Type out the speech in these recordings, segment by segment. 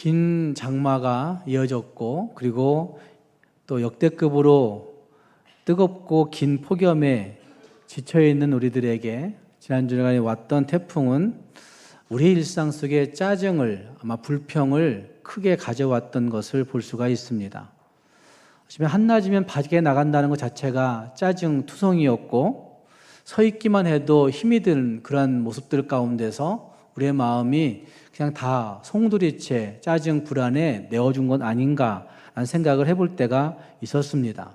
긴 장마가 이어졌고, 그리고 또 역대급으로 뜨겁고 긴 폭염에 지쳐있는 우리들에게 지난주에 왔던 태풍은 우리의 일상 속에 짜증을, 아마 불평을 크게 가져왔던 것을 볼 수가 있습니다. 한낮이면 밖에 나간다는 것 자체가 짜증 투성이었고, 서 있기만 해도 힘이 드는 그런 모습들 가운데서 우리의 마음이 그냥 다 송두리째 짜증 불안에 내어준 건 아닌가 라는 생각을 해볼 때가 있었습니다.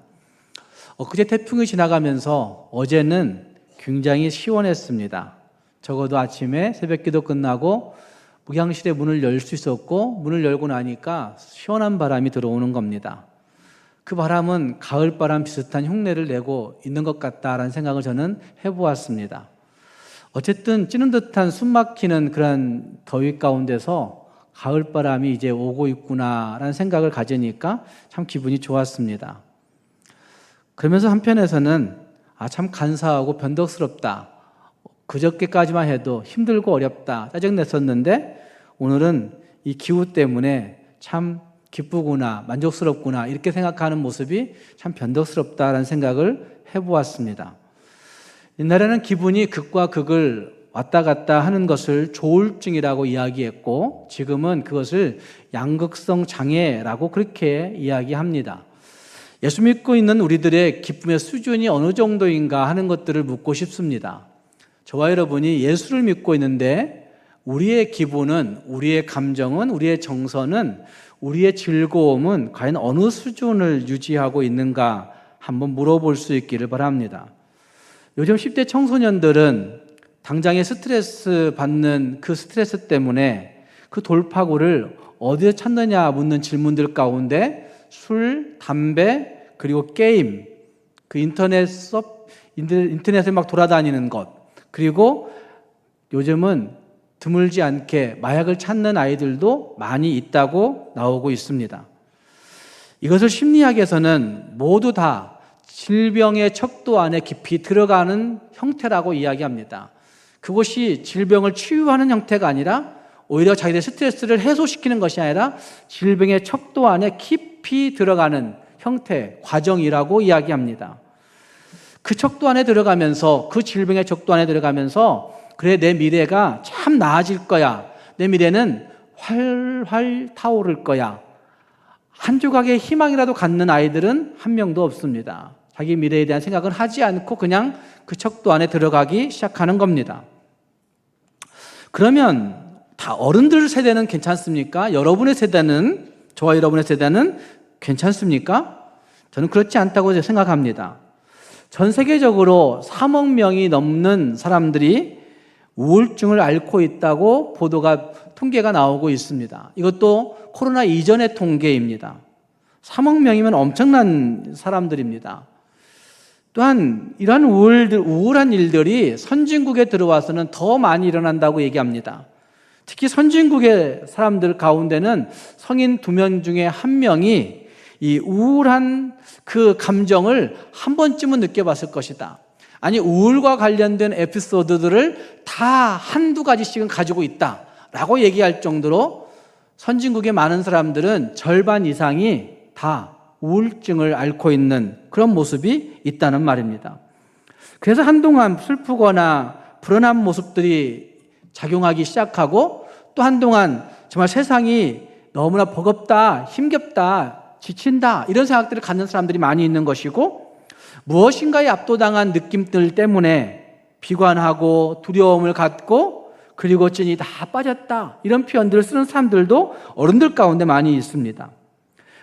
엊그제 태풍이 지나가면서 어제는 굉장히 시원했습니다. 적어도 아침에 새벽기도 끝나고 목양실의 문을 열 수 있었고, 문을 열고 나니까 시원한 바람이 들어오는 겁니다. 그 바람은 가을바람 비슷한 흉내를 내고 있는 것 같다라는 생각을 저는 해보았습니다. 어쨌든 찌는 듯한 숨막히는 그런 더위 가운데서 가을바람이 이제 오고 있구나라는 생각을 가지니까 참 기분이 좋았습니다. 그러면서 한편에서는 참 간사하고 변덕스럽다. 그저께까지만 해도 힘들고 어렵다, 짜증냈었는데 오늘은 이 기후 때문에 참 기쁘구나, 만족스럽구나 이렇게 생각하는 모습이 참 변덕스럽다라는 생각을 해보았습니다. 옛날에는 기분이 극과 극을 왔다 갔다 하는 것을 조울증이라고 이야기했고, 지금은 그것을 양극성 장애라고 그렇게 이야기합니다. 예수 믿고 있는 우리들의 기쁨의 수준이 어느 정도인가 하는 것들을 묻고 싶습니다. 저와 여러분이 예수를 믿고 있는데 우리의 기분은, 우리의 감정은, 우리의 정서는, 우리의 즐거움은 과연 어느 수준을 유지하고 있는가 한번 물어볼 수 있기를 바랍니다. 요즘 10대 청소년들은 당장에 스트레스 받는 그 스트레스 때문에 그 돌파구를 어디에 찾느냐 묻는 질문들 가운데 술, 담배, 그리고 게임, 그 인터넷에 막 돌아다니는 것, 그리고 요즘은 드물지 않게 마약을 찾는 아이들도 많이 있다고 나오고 있습니다. 이것을 심리학에서는 모두 다 질병의 척도 안에 깊이 들어가는 형태라고 이야기합니다. 그것이 질병을 치유하는 형태가 아니라 오히려 자기들의 스트레스를 해소시키는 것이 아니라 질병의 척도 안에 깊이 들어가는 형태, 과정이라고 이야기합니다. 그 척도 안에 들어가면서, 그 질병의 척도 안에 들어가면서 그래, 내 미래가 참 나아질 거야, 내 미래는 활활 타오를 거야, 한 조각의 희망이라도 갖는 아이들은 한 명도 없습니다. 자기 미래에 대한 생각을 하지 않고 그냥 그 척도 안에 들어가기 시작하는 겁니다. 그러면 다 어른들 세대는 괜찮습니까? 여러분의 세대는, 저와 여러분의 세대는 괜찮습니까? 저는 그렇지 않다고 생각합니다. 전 세계적으로 3억 명이 넘는 사람들이 우울증을 앓고 있다고 통계가 나오고 있습니다. 이것도 코로나 이전의 통계입니다. 3억 명이면 엄청난 사람들입니다. 또한 이러한 우울한 일들이 선진국에 들어와서는 더 많이 일어난다고 얘기합니다. 특히 선진국의 사람들 가운데는 성인 2명 중에 1명이 이 우울한 그 감정을 한 번쯤은 느껴봤을 것이다. 아니, 우울과 관련된 에피소드들을 다 한두 가지씩은 가지고 있다라고 얘기할 정도로 선진국의 많은 사람들은 절반 이상이 다 우울증을 앓고 있는 그런 모습이 있다는 말입니다. 그래서 한동안 슬프거나 불안한 모습들이 작용하기 시작하고, 또 한동안 정말 세상이 너무나 버겁다, 힘겹다, 지친다 이런 생각들을 갖는 사람들이 많이 있는 것이고, 무엇인가에 압도당한 느낌들 때문에 비관하고 두려움을 갖고, 그리고 찐이 다 빠졌다 이런 표현들을 쓰는 사람들도 어른들 가운데 많이 있습니다.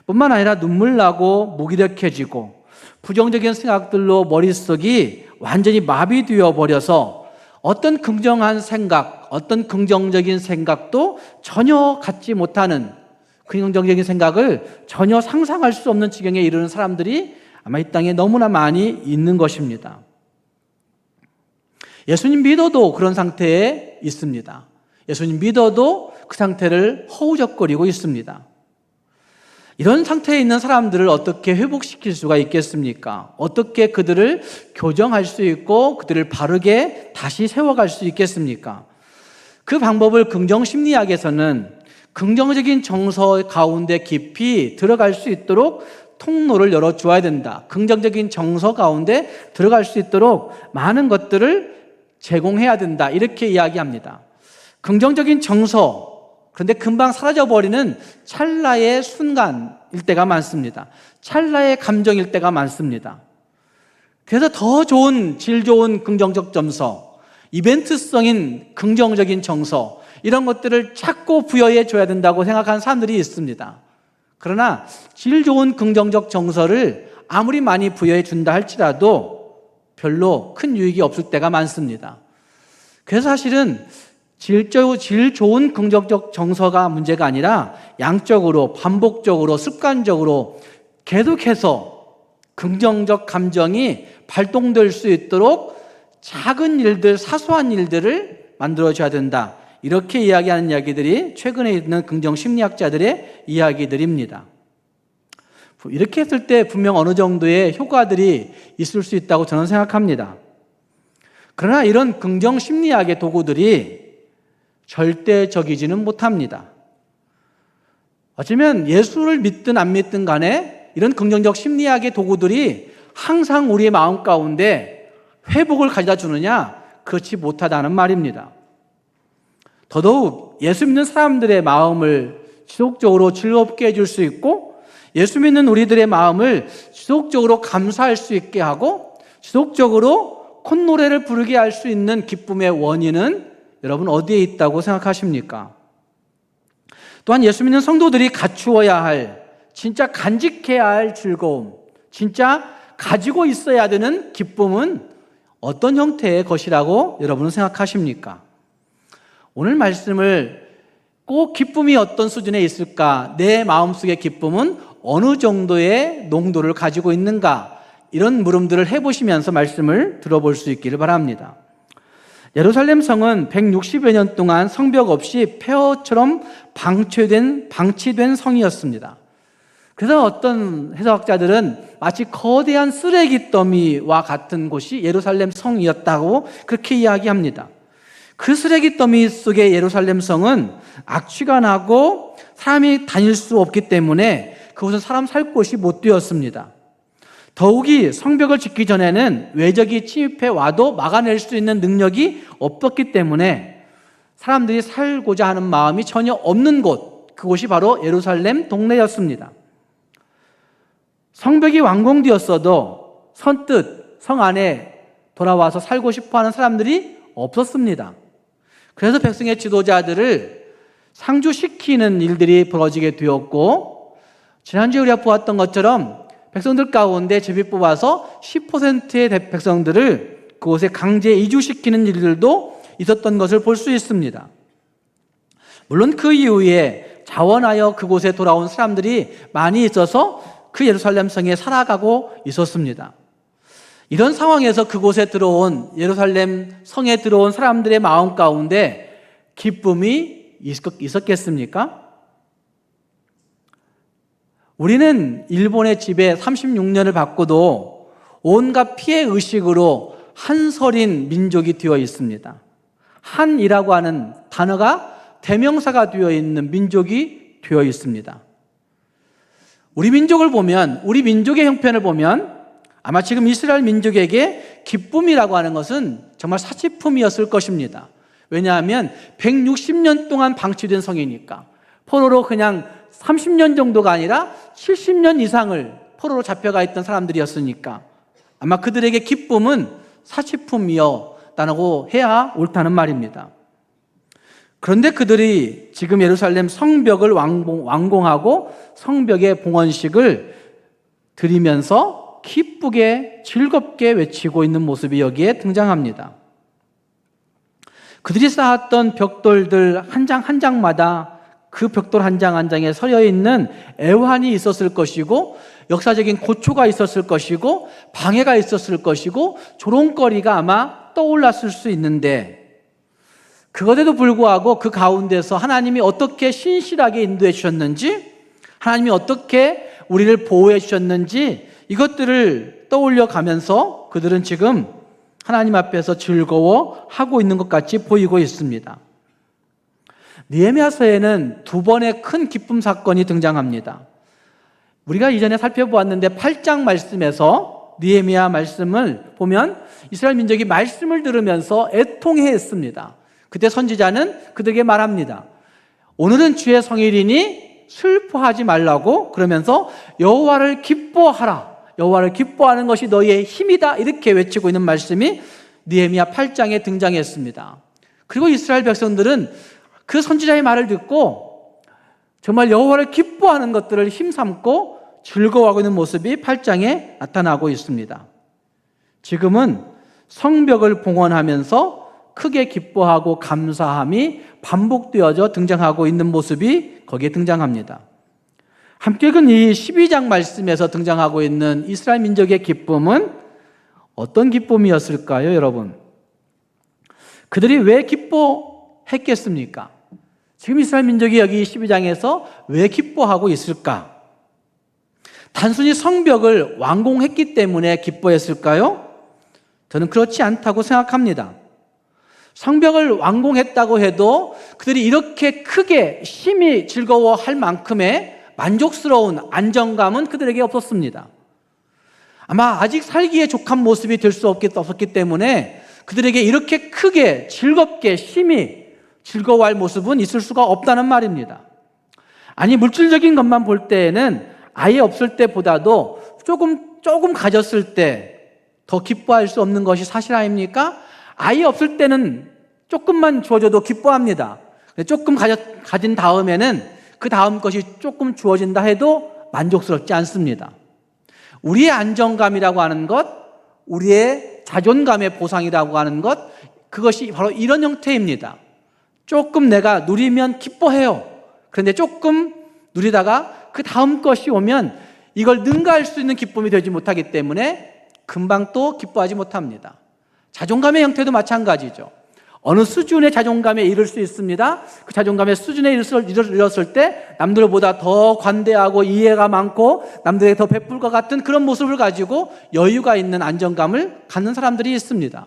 뿐만 아니라 눈물 나고 무기력해지고 부정적인 생각들로 머릿속이 완전히 마비되어 버려서 어떤 긍정한 생각, 어떤 긍정적인 생각도 전혀 갖지 못하는, 긍정적인 생각을 전혀 상상할 수 없는 지경에 이르는 사람들이 아마 이 땅에 너무나 많이 있는 것입니다. 예수님 믿어도 그런 상태에 있습니다. 예수님 믿어도 그 상태를 허우적거리고 있습니다. 이런 상태에 있는 사람들을 어떻게 회복시킬 수가 있겠습니까? 어떻게 그들을 교정할 수 있고 그들을 바르게 다시 세워갈 수 있겠습니까? 그 방법을 긍정심리학에서는 긍정적인 정서 가운데 깊이 들어갈 수 있도록 통로를 열어주어야 된다. 긍정적인 정서 가운데 들어갈 수 있도록 많은 것들을 제공해야 된다. 이렇게 이야기합니다. 긍정적인 정서, 그런데 금방 사라져버리는 찰나의 순간일 때가 많습니다. 찰나의 감정일 때가 많습니다. 그래서 더 좋은, 질 좋은 긍정적 정서, 이벤트성인 긍정적인 정서, 이런 것들을 자꾸 부여해 줘야 된다고 생각하는 사람들이 있습니다. 그러나 질 좋은 긍정적 정서를 아무리 많이 부여해 준다 할지라도 별로 큰 유익이 없을 때가 많습니다. 그래서 사실은 질 좋은 긍정적 정서가 문제가 아니라 양적으로, 반복적으로, 습관적으로 계속해서 긍정적 감정이 발동될 수 있도록 작은 일들, 사소한 일들을 만들어줘야 된다. 이렇게 이야기하는 이야기들이 최근에 있는 긍정 심리학자들의 이야기들입니다. 이렇게 했을 때 분명 어느 정도의 효과들이 있을 수 있다고 저는 생각합니다. 그러나 이런 긍정 심리학의 도구들이 절대적이지는 못합니다. 어쩌면 예수를 믿든 안 믿든 간에 이런 긍정적 심리학의 도구들이 항상 우리의 마음 가운데 회복을 가져다 주느냐? 그렇지 못하다는 말입니다. 더더욱 예수 믿는 사람들의 마음을 지속적으로 즐겁게 해줄 수 있고, 예수 믿는 우리들의 마음을 지속적으로 감사할 수 있게 하고, 지속적으로 콧노래를 부르게 할 수 있는 기쁨의 원인은 여러분 어디에 있다고 생각하십니까? 또한 예수 믿는 성도들이 갖추어야 할, 진짜 간직해야 할 즐거움, 진짜 가지고 있어야 되는 기쁨은 어떤 형태의 것이라고 여러분은 생각하십니까? 오늘 말씀을 꼭 기쁨이 어떤 수준에 있을까? 내 마음속의 기쁨은 어느 정도의 농도를 가지고 있는가? 이런 물음들을 해보시면서 말씀을 들어볼 수 있기를 바랍니다. 예루살렘 성은 160여 년 동안 성벽 없이 폐허처럼 방치된 성이었습니다. 그래서 어떤 해석학자들은 마치 거대한 쓰레기 더미와 같은 곳이 예루살렘 성이었다고 그렇게 이야기합니다. 그 쓰레기 더미 속의 예루살렘 성은 악취가 나고 사람이 다닐 수 없기 때문에 그곳은 사람 살 곳이 못 되었습니다. 더욱이 성벽을 짓기 전에는 외적이 침입해 와도 막아낼 수 있는 능력이 없었기 때문에 사람들이 살고자 하는 마음이 전혀 없는 곳, 그곳이 바로 예루살렘 동네였습니다. 성벽이 완공되었어도 선뜻 성 안에 돌아와서 살고 싶어하는 사람들이 없었습니다. 그래서 백성의 지도자들을 상주시키는 일들이 벌어지게 되었고, 지난주에 우리가 보았던 것처럼 백성들 가운데 제비 뽑아서 10%의 백성들을 그곳에 강제 이주시키는 일들도 있었던 것을 볼 수 있습니다. 물론 그 이후에 자원하여 그곳에 돌아온 사람들이 많이 있어서 그 예루살렘 성에 살아가고 있었습니다. 이런 상황에서 그곳에 들어온, 예루살렘 성에 들어온 사람들의 마음 가운데 기쁨이 있었겠습니까? 우리는 일본의 지배 36년을 받고도 온갖 피해 의식으로 한설인 민족이 되어 있습니다. 한이라고 하는 단어가 대명사가 되어 있는 민족이 되어 있습니다. 우리 민족을 보면, 우리 민족의 형편을 보면 아마 지금 이스라엘 민족에게 기쁨이라고 하는 것은 정말 사치품이었을 것입니다. 왜냐하면 160년 동안 방치된 성이니까. 포로로 그냥 30년 정도가 아니라 70년 이상을 포로로 잡혀가 있던 사람들이었으니까 아마 그들에게 기쁨은 사치품이었다고 해야 옳다는 말입니다. 그런데 그들이 지금 예루살렘 성벽을 완공하고 성벽의 봉헌식을 드리면서 기쁘게 즐겁게 외치고 있는 모습이 여기에 등장합니다. 그들이 쌓았던 벽돌들 한 장 한 장마다 그 벽돌 한 장 한 장에 서려 있는 애환이 있었을 것이고, 역사적인 고초가 있었을 것이고, 방해가 있었을 것이고, 조롱거리가 아마 떠올랐을 수 있는데, 그것에도 불구하고 그 가운데서 하나님이 어떻게 신실하게 인도해 주셨는지, 하나님이 어떻게 우리를 보호해 주셨는지, 이것들을 떠올려 가면서 그들은 지금 하나님 앞에서 즐거워하고 있는 것 같이 보이고 있습니다. 느헤미야서에는 두 번의 큰 기쁨 사건이 등장합니다. 우리가 이전에 살펴보았는데 8장 말씀에서 느헤미야 말씀을 보면 이스라엘 민족이 말씀을 들으면서 애통해했습니다. 그때 선지자는 그들에게 말합니다. 오늘은 주의 성일이니 슬퍼하지 말라고, 그러면서 여호와를 기뻐하라. 여호와를 기뻐하는 것이 너희의 힘이다. 이렇게 외치고 있는 말씀이 느헤미야 8장에 등장했습니다. 그리고 이스라엘 백성들은 그 선지자의 말을 듣고 정말 여호와를 기뻐하는 것들을 힘삼고 즐거워하고 있는 모습이 8장에 나타나고 있습니다. 지금은 성벽을 봉헌하면서 크게 기뻐하고 감사함이 반복되어져 등장하고 있는 모습이 거기에 등장합니다. 함께 읽은 이 12장 말씀에서 등장하고 있는 이스라엘 민족의 기쁨은 어떤 기쁨이었을까요, 여러분? 그들이 왜 기뻐했겠습니까? 지금 이스라엘 민족이 여기 12장에서 왜 기뻐하고 있을까? 단순히 성벽을 완공했기 때문에 기뻐했을까요? 저는 그렇지 않다고 생각합니다. 성벽을 완공했다고 해도 그들이 이렇게 크게 심히 즐거워할 만큼의 만족스러운 안정감은 그들에게 없었습니다. 아마 아직 살기에 족한 모습이 될 수 없었기 때문에 그들에게 이렇게 크게 즐겁게 심히 즐거워할 모습은 있을 수가 없다는 말입니다. 아니, 물질적인 것만 볼 때에는 아예 없을 때보다도 조금 가졌을 때 더 기뻐할 수 없는 것이 사실 아닙니까? 아예 없을 때는 조금만 주어져도 기뻐합니다. 조금 가진 다음에는 그 다음 것이 조금 주어진다 해도 만족스럽지 않습니다. 우리의 안정감이라고 하는 것, 우리의 자존감의 보상이라고 하는 것, 그것이 바로 이런 형태입니다. 조금 내가 누리면 기뻐해요. 그런데 조금 누리다가 그 다음 것이 오면 이걸 능가할 수 있는 기쁨이 되지 못하기 때문에 금방 또 기뻐하지 못합니다. 자존감의 형태도 마찬가지죠. 어느 수준의 자존감에 이를 수 있습니다. 그 자존감의 수준에 이르렀을 때 남들보다 더 관대하고 이해가 많고 남들에게 더 베풀 것 같은 그런 모습을 가지고 여유가 있는 안정감을 갖는 사람들이 있습니다.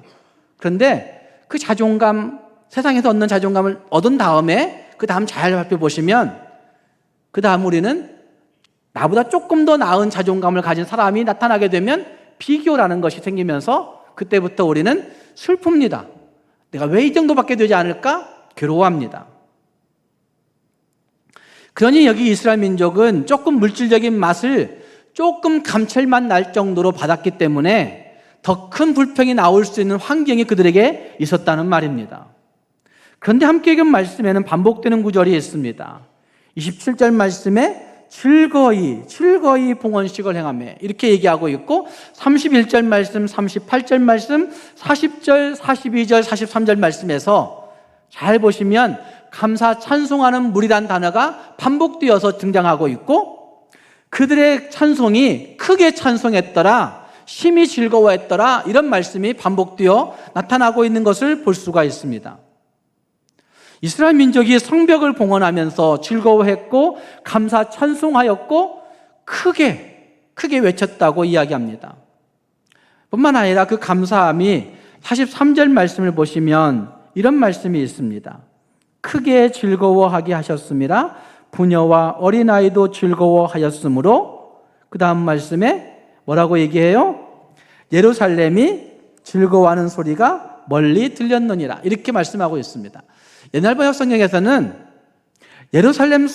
그런데 그 자존감, 세상에서 얻는 자존감을 얻은 다음에 그 다음 잘 살펴보시면 그 다음 우리는 나보다 조금 더 나은 자존감을 가진 사람이 나타나게 되면 비교라는 것이 생기면서 그때부터 우리는 슬픕니다. 내가 왜 이 정도밖에 되지 않을까? 괴로워합니다. 그러니 여기 이스라엘 민족은 조금 물질적인 맛을 조금 감칠맛 날 정도로 받았기 때문에 더 큰 불평이 나올 수 있는 환경이 그들에게 있었다는 말입니다. 그런데 함께 읽은 말씀에는 반복되는 구절이 있습니다. 27절 말씀에 즐거이 봉헌식을 행하며 이렇게 얘기하고 있고 31절 말씀, 38절 말씀, 40절, 42절, 43절 말씀에서 잘 보시면 감사 찬송하는 무리란 단어가 반복되어서 등장하고 있고 그들의 찬송이 크게 찬송했더라, 심히 즐거워했더라, 이런 말씀이 반복되어 나타나고 있는 것을 볼 수가 있습니다. 이스라엘 민족이 성벽을 봉헌하면서 즐거워했고 감사 찬송하였고 크게 외쳤다고 이야기합니다. 뿐만 아니라 그 감사함이 43절 말씀을 보시면 이런 말씀이 있습니다. 크게 즐거워하게 하셨습니다. 부녀와 어린아이도 즐거워하였으므로, 그 다음 말씀에 뭐라고 얘기해요? 예루살렘이 즐거워하는 소리가 멀리 들렸느니라, 이렇게 말씀하고 있습니다. 옛날 번역 성경에서는 예루살렘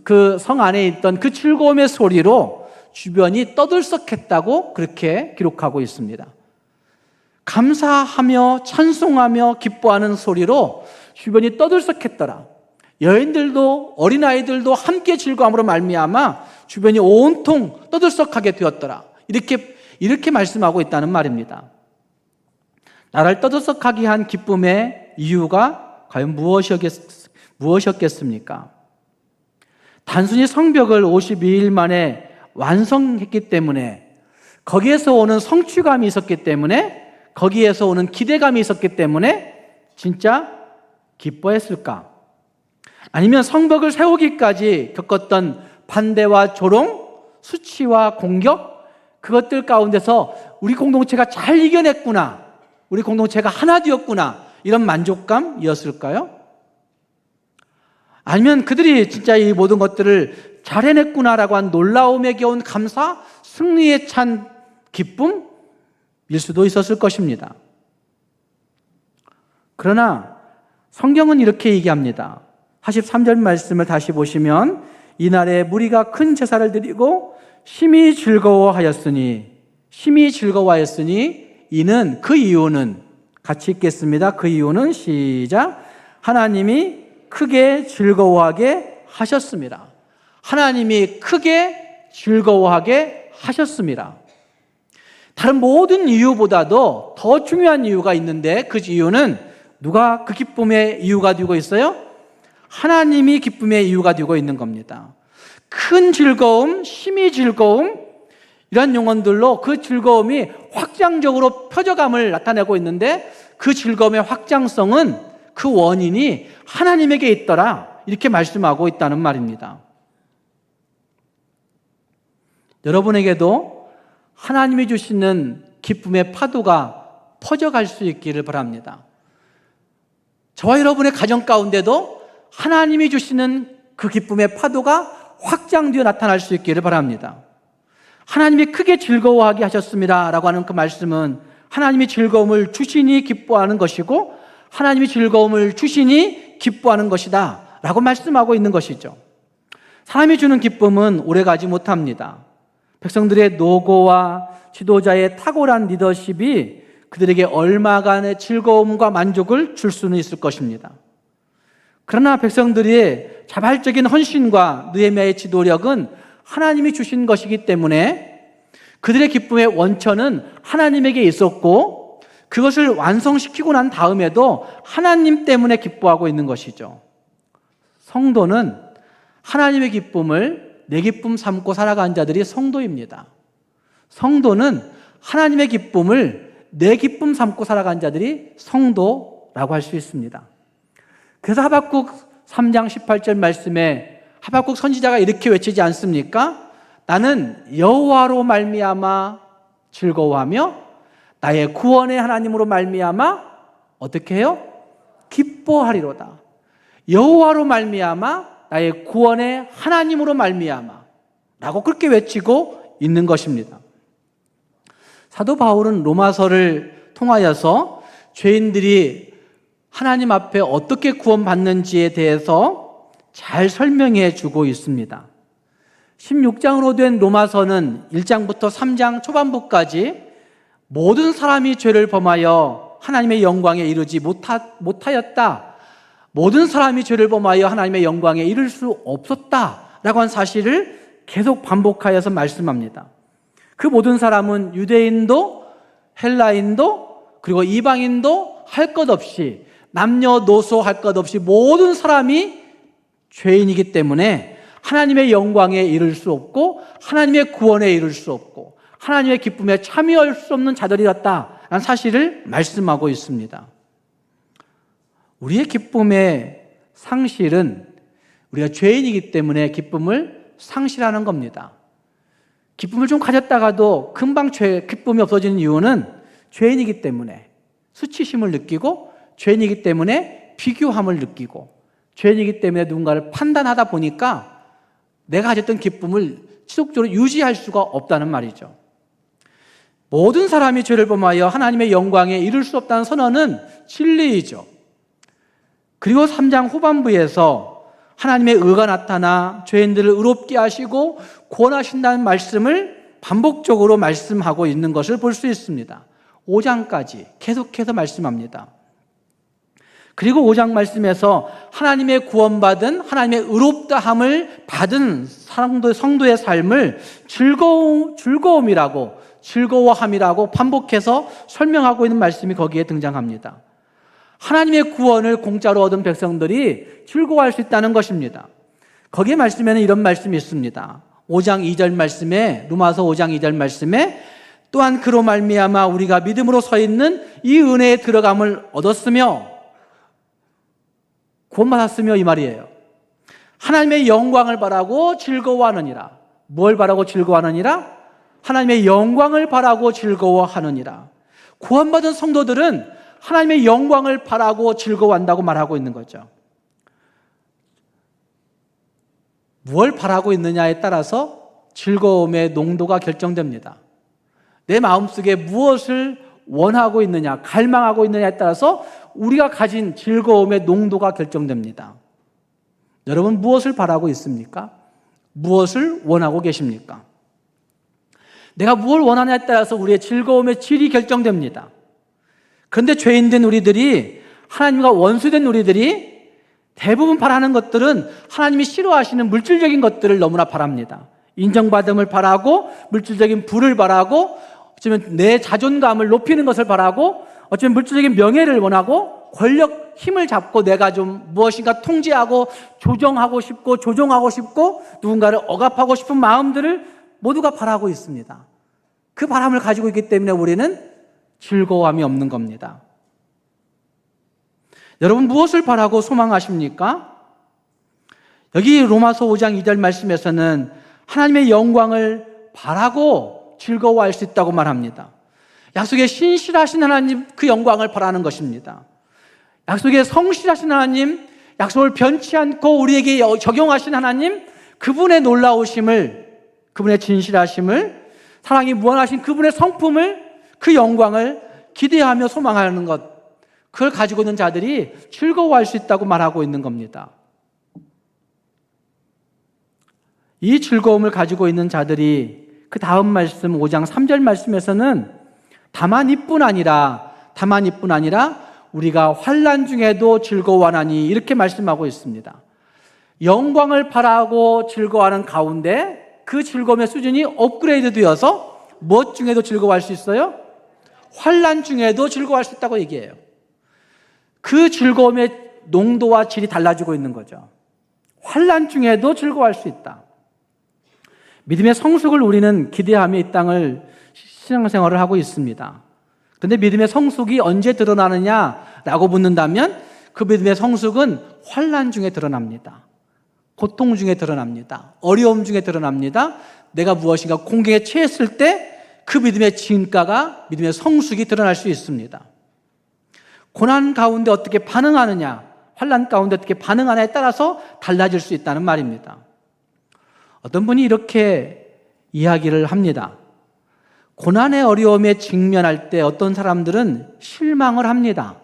그 성 안에 있던 그 즐거움의 소리로 주변이 떠들썩했다고 그렇게 기록하고 있습니다. 감사하며 찬송하며 기뻐하는 소리로 주변이 떠들썩했더라. 여인들도 어린아이들도 함께 즐거움으로 말미암아 주변이 온통 떠들썩하게 되었더라. 이렇게 말씀하고 있다는 말입니다. 나를 떠들썩하게 한 기쁨의 이유가 과연 무엇이었겠습니까? 단순히 성벽을 52일 만에 완성했기 때문에, 거기에서 오는 성취감이 있었기 때문에, 거기에서 오는 기대감이 있었기 때문에 진짜 기뻐했을까? 아니면 성벽을 세우기까지 겪었던 반대와 조롱, 수치와 공격, 그것들 가운데서 우리 공동체가 잘 이겨냈구나, 우리 공동체가 하나 되었구나, 이런 만족감이었을까요? 아니면 그들이 진짜 이 모든 것들을 잘 해냈구나라고 한 놀라움에 겨운 감사, 승리에 찬 기쁨일 수도 있었을 것입니다. 그러나 성경은 이렇게 얘기합니다. 43절 말씀을 다시 보시면 이날에 무리가 큰 제사를 드리고 심히 즐거워하였으니 이는 그 이유는 같이 읽겠습니다. 그 이유는 시작. 하나님이 크게 즐거워하게 하셨습니다. 하나님이 크게 즐거워하게 하셨습니다. 다른 모든 이유보다도 더 중요한 이유가 있는데 그 이유는 누가 그 기쁨의 이유가 되고 있어요? 하나님이 기쁨의 이유가 되고 있는 겁니다. 큰 즐거움, 심히 즐거움, 이런 용언들로 그 즐거움이 확장적으로 표적감을 나타내고 있는데 그 즐거움의 확장성은 그 원인이 하나님에게 있더라, 이렇게 말씀하고 있다는 말입니다. 여러분에게도 하나님이 주시는 기쁨의 파도가 퍼져갈 수 있기를 바랍니다. 저와 여러분의 가정 가운데도 하나님이 주시는 그 기쁨의 파도가 확장되어 나타날 수 있기를 바랍니다. 하나님이 크게 즐거워하게 하셨습니다 라고 하는 그 말씀은 하나님이 즐거움을 주시니 기뻐하는 것이고 하나님이 즐거움을 주시니 기뻐하는 것이다 라고 말씀하고 있는 것이죠. 사람이 주는 기쁨은 오래가지 못합니다. 백성들의 노고와 지도자의 탁월한 리더십이 그들에게 얼마간의 즐거움과 만족을 줄 수는 있을 것입니다. 그러나 백성들의 자발적인 헌신과 느헤미야의 지도력은 하나님이 주신 것이기 때문에 그들의 기쁨의 원천은 하나님에게 있었고 그것을 완성시키고 난 다음에도 하나님 때문에 기뻐하고 있는 것이죠. 성도는 하나님의 기쁨을 내 기쁨 삼고 살아가는 자들이 성도입니다. 성도는 하나님의 기쁨을 내 기쁨 삼고 살아가는 자들이 성도라고 할 수 있습니다. 그래서 하박국 3장 18절 말씀에 하박국 선지자가 이렇게 외치지 않습니까? 나는 여호와로 말미암아 즐거워하며 나의 구원의 하나님으로 말미암아 어떻게 해요? 기뻐하리로다. 여호와로 말미암아 나의 구원의 하나님으로 말미암아 라고 그렇게 외치고 있는 것입니다. 사도 바울은 로마서를 통하여서 죄인들이 하나님 앞에 어떻게 구원받는지에 대해서 잘 설명해 주고 있습니다. 16장으로 된 로마서는 1장부터 3장 초반부까지 모든 사람이 죄를 범하여 하나님의 영광에 이르지 못하였다, 모든 사람이 죄를 범하여 하나님의 영광에 이를 수 없었다라고 한 사실을 계속 반복하여서 말씀합니다. 그 모든 사람은 유대인도 헬라인도 그리고 이방인도 할 것 없이, 남녀노소 할 것 없이 모든 사람이 죄인이기 때문에 하나님의 영광에 이를 수 없고 하나님의 구원에 이를 수 없고 하나님의 기쁨에 참여할 수 없는 자들이었다라는 사실을 말씀하고 있습니다. 우리의 기쁨의 상실은 우리가 죄인이기 때문에 기쁨을 상실하는 겁니다. 기쁨을 좀 가졌다가도 금방 기쁨이 없어지는 이유는 죄인이기 때문에 수치심을 느끼고, 죄인이기 때문에 비교함을 느끼고, 죄인이기 때문에 누군가를 판단하다 보니까 내가 가졌던 기쁨을 지속적으로 유지할 수가 없다는 말이죠. 모든 사람이 죄를 범하여 하나님의 영광에 이를 수 없다는 선언은 진리이죠. 그리고 3장 후반부에서 하나님의 의가 나타나 죄인들을 의롭게 하시고 구원하신다는 말씀을 반복적으로 말씀하고 있는 것을 볼 수 있습니다. 5장까지 계속해서 말씀합니다. 그리고 5장 말씀에서 하나님의 구원받은, 하나님의 의롭다함을 받은 성도의 삶을 즐거움이라고, 즐거워함이라고 반복해서 설명하고 있는 말씀이 거기에 등장합니다. 하나님의 구원을 공짜로 얻은 백성들이 즐거워할 수 있다는 것입니다. 거기에 말씀에는 이런 말씀이 있습니다. 5장 2절 말씀에, 로마서 5장 2절 말씀에 또한 그로 말미암아 우리가 믿음으로 서 있는 이 은혜에 들어감을 얻었으며, 구원받았으며 이 말이에요. 하나님의 영광을 바라고 즐거워하느니라. 뭘 바라고 즐거워하느니라? 하나님의 영광을 바라고 즐거워하느니라. 구원받은 성도들은 하나님의 영광을 바라고 즐거워한다고 말하고 있는 거죠. 무엇을 바라고 있느냐에 따라서 즐거움의 농도가 결정됩니다. 내 마음속에 무엇을 원하고 있느냐, 갈망하고 있느냐에 따라서 우리가 가진 즐거움의 농도가 결정됩니다. 여러분 무엇을 바라고 있습니까? 무엇을 원하고 계십니까? 내가 무엇을 원하냐에 따라서 우리의 즐거움의 질이 결정됩니다. 그런데 죄인된 우리들이, 하나님과 원수된 우리들이 대부분 바라는 것들은 하나님이 싫어하시는 물질적인 것들을 너무나 바랍니다. 인정받음을 바라고, 물질적인 부를 바라고, 어쩌면 내 자존감을 높이는 것을 바라고, 어쩌면 물질적인 명예를 원하고, 권력, 힘을 잡고 내가 좀 무엇인가 통제하고 조정하고 싶고 누군가를 억압하고 싶은 마음들을 모두가 바라고 있습니다. 그 바람을 가지고 있기 때문에 우리는 즐거움이 없는 겁니다. 여러분 무엇을 바라고 소망하십니까? 여기 로마서 5장 2절 말씀에서는 하나님의 영광을 바라고 즐거워할 수 있다고 말합니다. 약속에 신실하신 하나님, 그 영광을 바라는 것입니다. 약속에 성실하신 하나님, 약속을 변치 않고 우리에게 적용하신 하나님, 그분의 놀라우심을, 그분의 진실하심을, 사랑이 무한하신 그분의 성품을, 그 영광을 기대하며 소망하는 것, 그걸 가지고 있는 자들이 즐거워할 수 있다고 말하고 있는 겁니다. 이 즐거움을 가지고 있는 자들이 그 다음 말씀 5장 3절 말씀에서는 다만 이뿐 아니라 우리가 환난 중에도 즐거워하나니 이렇게 말씀하고 있습니다. 영광을 바라고 즐거워하는 가운데 그 즐거움의 수준이 업그레이드 되어서 무엇 중에도 즐거워할 수 있어요? 환난 중에도 즐거워할 수 있다고 얘기해요. 그 즐거움의 농도와 질이 달라지고 있는 거죠. 환난 중에도 즐거워할 수 있다. 믿음의 성숙을 우리는 기대하며 이 땅을 신앙생활을 하고 있습니다. 그런데 믿음의 성숙이 언제 드러나느냐라고 묻는다면 그 믿음의 성숙은 환난 중에 드러납니다. 고통 중에 드러납니다. 어려움 중에 드러납니다. 내가 무엇인가 공경에 처했을 때 그 믿음의 진가가, 믿음의 성숙이 드러날 수 있습니다. 고난 가운데 어떻게 반응하느냐, 환난 가운데 어떻게 반응하느냐에 따라서 달라질 수 있다는 말입니다. 어떤 분이 이렇게 이야기를 합니다. 고난의 어려움에 직면할 때 어떤 사람들은 실망을 합니다.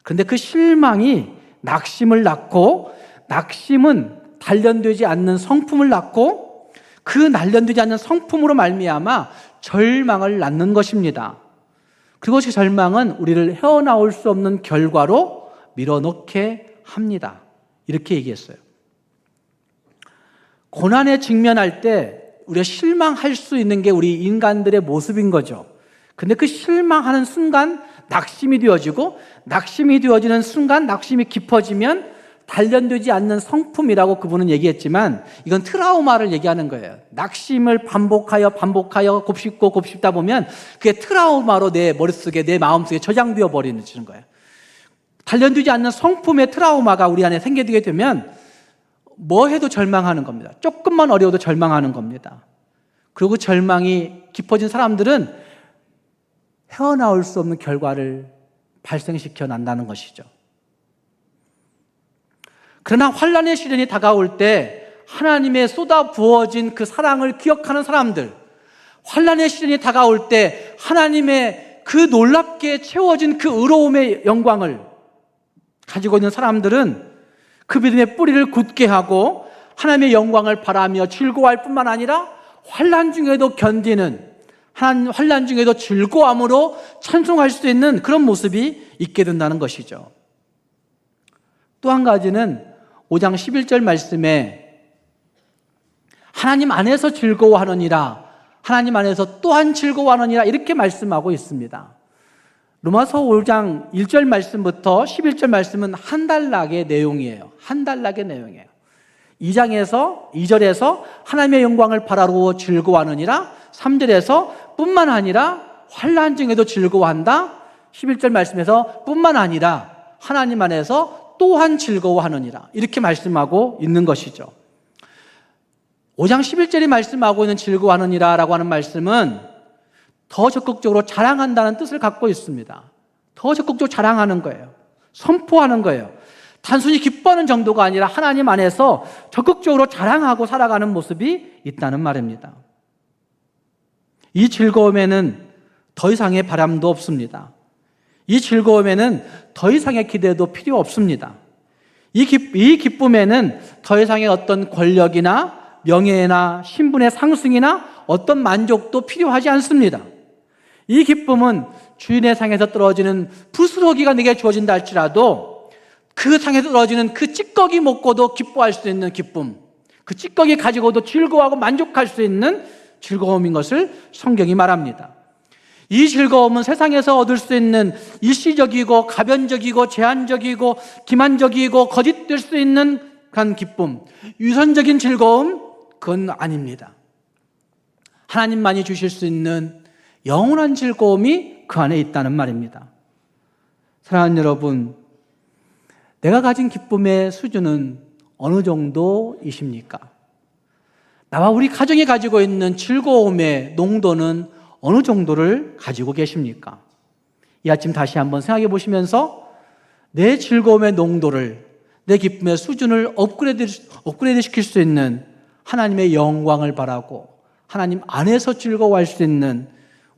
그런데 그 실망이 낙심을 낳고, 낙심은 단련되지 않는 성품을 낳고, 그 단련되지 않는 성품으로 말미암아 절망을 낳는 것입니다. 그리고 그 절망은 우리를 헤어나올 수 없는 결과로 밀어넣게 합니다. 이렇게 얘기했어요. 고난에 직면할 때 우리가 실망할 수 있는 게 우리 인간들의 모습인 거죠. 근데 그 실망하는 순간 낙심이 되어지고, 낙심이 되어지는 순간 낙심이 깊어지면 단련되지 않는 성품이라고 그분은 얘기했지만 이건 트라우마를 얘기하는 거예요. 낙심을 반복하여 곱씹다 보면 그게 트라우마로 내 머릿속에, 내 마음속에 저장되어 버리는 거예요. 단련되지 않는 성품의 트라우마가 우리 안에 생기게 되면 뭐 해도 절망하는 겁니다. 조금만 어려워도 절망하는 겁니다. 그리고 절망이 깊어진 사람들은 헤어나올 수 없는 결과를 발생시켜 난다는 것이죠. 그러나 환난의 시련이 다가올 때 하나님의 쏟아 부어진 그 사랑을 기억하는 사람들, 환난의 시련이 다가올 때 하나님의 그 놀랍게 채워진 그 의로움의 영광을 가지고 있는 사람들은 그 믿음의 뿌리를 굳게 하고 하나님의 영광을 바라며 즐거워할 뿐만 아니라 환난 중에도 견디는, 환난 중에도 즐거움으로 찬송할 수 있는 그런 모습이 있게 된다는 것이죠. 또 한 가지는 5장 11절 말씀에 하나님 안에서 즐거워하느니라, 하나님 안에서 또한 즐거워하느니라 이렇게 말씀하고 있습니다. 로마서 5장 1절 말씀부터 11절 말씀은 한 단락의 내용이에요. 한 단락의 내용이에요. 2절에서 하나님의 영광을 바라고 즐거워하느니라, 3절에서 뿐만 아니라 환난 중에도 즐거워한다, 11절 말씀에서 뿐만 아니라 하나님 안에서 또한 즐거워하느니라 이렇게 말씀하고 있는 것이죠. 5장 11절이 말씀하고 있는 즐거워하느니라 라고 하는 말씀은 더 적극적으로 자랑한다는 뜻을 갖고 있습니다. 더 적극적으로 자랑하는 거예요. 선포하는 거예요. 단순히 기뻐하는 정도가 아니라 하나님 안에서 적극적으로 자랑하고 살아가는 모습이 있다는 말입니다. 이 즐거움에는 더 이상의 바람도 없습니다. 이 즐거움에는 더 이상의 기대도 필요 없습니다. 이 기쁨에는 더 이상의 어떤 권력이나 명예나 신분의 상승이나 어떤 만족도 필요하지 않습니다. 이 기쁨은 주인의 상에서 떨어지는 부스러기가 내게 주어진다 할지라도 그 상에서 떨어지는 그 찌꺼기 먹고도 기뻐할 수 있는 기쁨, 그 찌꺼기 가지고도 즐거워하고 만족할 수 있는 즐거움인 것을 성경이 말합니다. 이 즐거움은 세상에서 얻을 수 있는 일시적이고 가변적이고 제한적이고 기만적이고 거짓될 수 있는 그런 기쁨, 유선적인 즐거움, 그건 아닙니다. 하나님만이 주실 수 있는 영원한 즐거움이 그 안에 있다는 말입니다. 사랑하는 여러분, 내가 가진 기쁨의 수준은 어느 정도이십니까? 나와 우리 가정이 가지고 있는 즐거움의 농도는 어느 정도를 가지고 계십니까? 이 아침 다시 한번 생각해 보시면서 내 즐거움의 농도를, 내 기쁨의 수준을 업그레이드 시킬 수 있는 하나님의 영광을 바라고 하나님 안에서 즐거워할 수 있는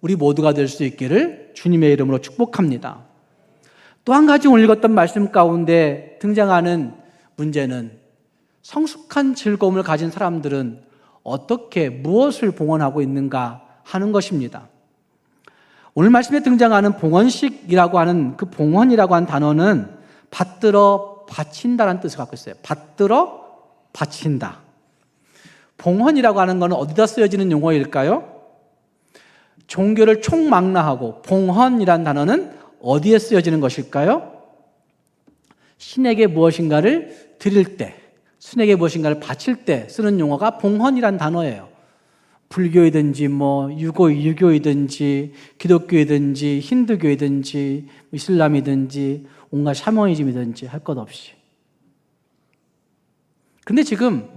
우리 모두가 될 수 있기를 주님의 이름으로 축복합니다. 또 한 가지 오늘 읽었던 말씀 가운데 등장하는 문제는 성숙한 즐거움을 가진 사람들은 어떻게 무엇을 봉헌하고 있는가 하는 것입니다. 오늘 말씀에 등장하는 봉헌식이라고 하는 그 봉헌이라고 하는 단어는 받들어 바친다라는 뜻을 갖고 있어요. 받들어 바친다. 봉헌이라고 하는 것은 어디다 쓰여지는 용어일까요? 종교를 총망라하고 봉헌이라는 단어는 어디에 쓰여지는 것일까요? 신에게 무엇인가를 드릴 때, 신에게 무엇인가를 바칠 때 쓰는 용어가 봉헌이라는 단어예요. 불교이든지 유교이든지 기독교이든지 힌두교이든지 이슬람이든지 온갖 샤머니즘이든지 할 것 없이. 근데 지금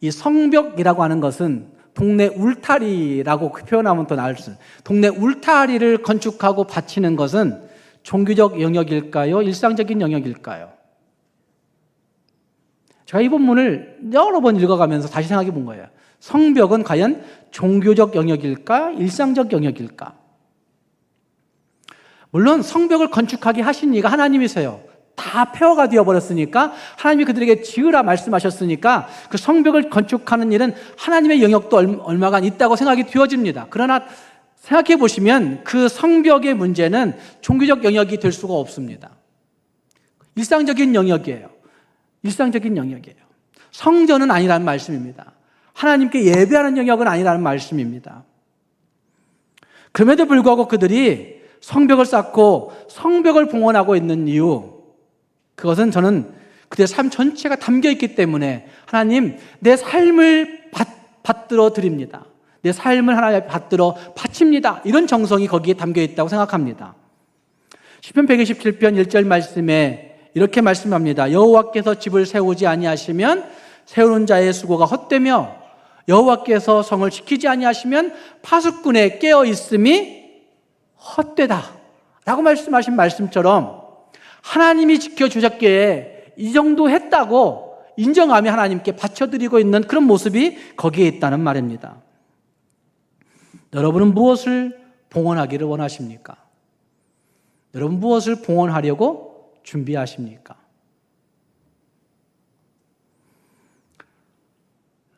이 성벽이라고 하는 것은 동네 울타리라고 표현하면 더 나을 수 있어요. 동네 울타리를 건축하고 바치는 것은 종교적 영역일까요? 일상적인 영역일까요? 제가 이 본문을 여러 번 읽어가면서 다시 생각해 본 거예요. 성벽은 과연 종교적 영역일까? 일상적 영역일까? 물론 성벽을 건축하게 하신 이가 하나님이세요. 다 폐허가 되어버렸으니까 하나님이 그들에게 지으라 말씀하셨으니까 그 성벽을 건축하는 일은 하나님의 영역도 얼마간 있다고 생각이 되어집니다. 그러나 생각해 보시면 그 성벽의 문제는 종교적 영역이 될 수가 없습니다. 일상적인 영역이에요. 일상적인 영역이에요. 성전은 아니라는 말씀입니다. 하나님께 예배하는 영역은 아니라는 말씀입니다. 그럼에도 불구하고 그들이 성벽을 쌓고 성벽을 봉헌하고 있는 이유, 그것은 저는 그들의 삶 전체가 담겨있기 때문에 하나님, 내 삶을 받들어 드립니다. 내 삶을 하나님 앞에 받들어 바칩니다. 이런 정성이 거기에 담겨있다고 생각합니다. 시편 127편 1절 말씀에 이렇게 말씀합니다. 여호와께서 집을 세우지 아니하시면 세우는 자의 수고가 헛되며 여호와께서 성을 지키지 아니하시면 파수꾼의 깨어 있음이 헛되다 라고 말씀하신 말씀처럼 하나님이 지켜주셨기에 이 정도 했다고 인정하며 하나님께 바쳐드리고 있는 그런 모습이 거기에 있다는 말입니다. 여러분은 무엇을 봉헌하기를 원하십니까? 여러분 무엇을 봉헌하려고 준비하십니까?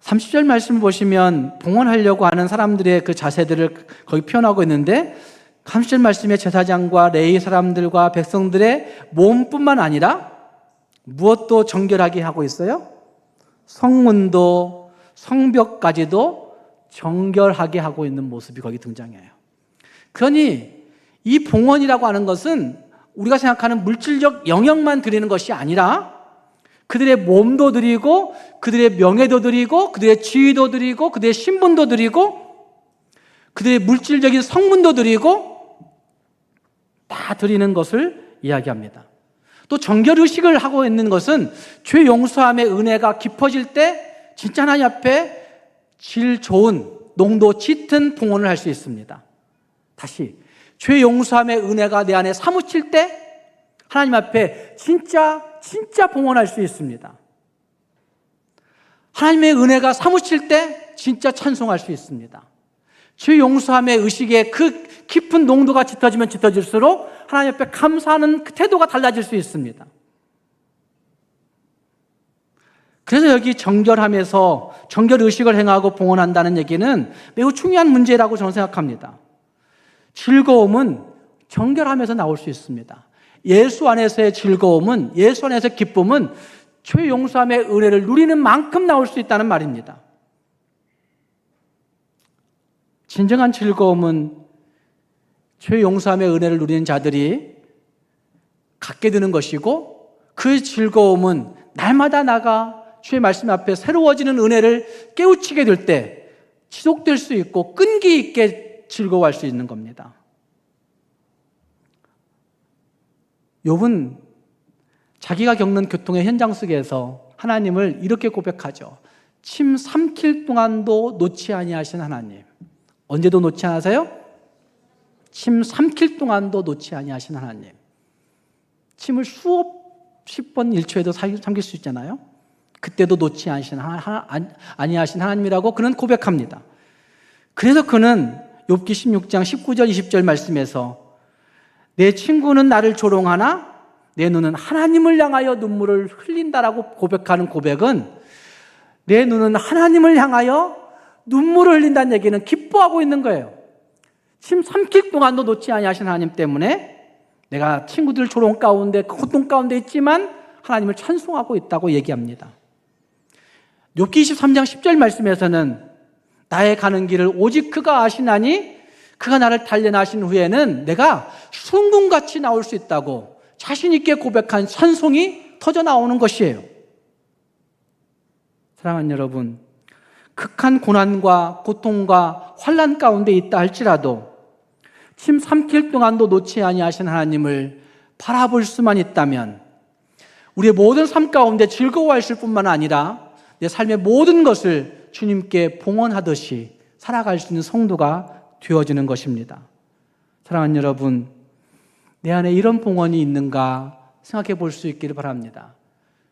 30절 말씀을 보시면 봉헌하려고 하는 사람들의 그 자세들을 거기 표현하고 있는데 30절 말씀에 제사장과 레위 사람들과 백성들의 몸뿐만 아니라 무엇도 정결하게 하고 있어요? 성문도 성벽까지도 정결하게 하고 있는 모습이 거기 등장해요. 그러니 이 봉헌이라고 하는 것은 우리가 생각하는 물질적 영역만 드리는 것이 아니라 그들의 몸도 드리고 그들의 명예도 드리고 그들의 지위도 드리고 그들의 신분도 드리고 그들의 물질적인 성분도 드리고 다 드리는 것을 이야기합니다. 또 정결의식을 하고 있는 것은 죄 용서함의 은혜가 깊어질 때 진짜 하나님 앞에 질 좋은 농도 짙은 봉헌을 할 수 있습니다. 다시 죄 용서함의 은혜가 내 안에 사무칠 때 하나님 앞에 진짜 진짜 봉헌할 수 있습니다. 하나님의 은혜가 사무칠 때 진짜 찬송할 수 있습니다. 주 용서함의 의식의 그 깊은 농도가 짙어지면 짙어질수록 하나님 앞에 감사하는 그 태도가 달라질 수 있습니다. 그래서 여기 정결함에서 정결 의식을 행하고 봉헌한다는 얘기는 매우 중요한 문제라고 저는 생각합니다. 즐거움은 정결함에서 나올 수 있습니다. 예수 안에서의 즐거움은, 예수 안에서의 기쁨은 죄 용서함의 은혜를 누리는 만큼 나올 수 있다는 말입니다. 진정한 즐거움은 죄 용서함의 은혜를 누리는 자들이 갖게 되는 것이고, 그 즐거움은 날마다 나가 주의 말씀 앞에 새로워지는 은혜를 깨우치게 될 때 지속될 수 있고 끈기 있게 즐거워할 수 있는 겁니다. 욥은 자기가 겪는 교통의 현장 속에서 하나님을 이렇게 고백하죠. 침 삼킬 동안도 놓지 아니하신 하나님. 언제도 놓지 않으세요? 침 삼킬 동안도 놓지 아니하신 하나님. 침을 수십 번 1초에도 삼킬 수 있잖아요. 그때도 놓지 아니하신 하나님이라고 그는 고백합니다. 그래서 그는 욥기 16장 19절 20절 말씀에서 내 친구는 나를 조롱하나 내 눈은 하나님을 향하여 눈물을 흘린다라고 고백하는 고백은, 내 눈은 하나님을 향하여 눈물을 흘린다는 얘기는 기뻐하고 있는 거예요. 침 삼킬 동안도 놓지 아니하신 하나님 때문에 내가 친구들 조롱 가운데, 고통 가운데 있지만 하나님을 찬송하고 있다고 얘기합니다. 욥기 23장 10절 말씀에서는 나의 가는 길을 오직 그가 아시나니 그가 나를 단련하신 후에는 내가 순금같이 나올 수 있다고 자신 있게 고백한 찬송이 터져 나오는 것이에요. 사랑하는 여러분, 극한 고난과 고통과 환난 가운데 있다 할지라도 침 삼킬 동안도 놓지 아니하신 하나님을 바라볼 수만 있다면 우리의 모든 삶 가운데 즐거워하실 뿐만 아니라 내 삶의 모든 것을 주님께 봉헌하듯이 살아갈 수 있는 성도가 되어지는 것입니다. 사랑하는 여러분, 내 안에 이런 봉헌이 있는가 생각해 볼 수 있기를 바랍니다.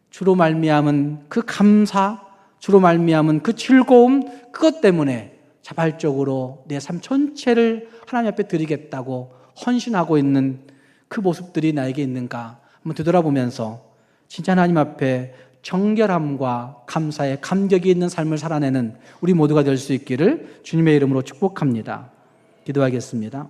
주로 말미암은 그 감사, 주로 말미암은 그 즐거움, 그것 때문에 자발적으로 내 삶 전체를 하나님 앞에 드리겠다고 헌신하고 있는 그 모습들이 나에게 있는가 한번 되돌아보면서 진짜 하나님 앞에 정결함과 감사에 감격이 있는 삶을 살아내는 우리 모두가 될 수 있기를 주님의 이름으로 축복합니다. 기도하겠습니다.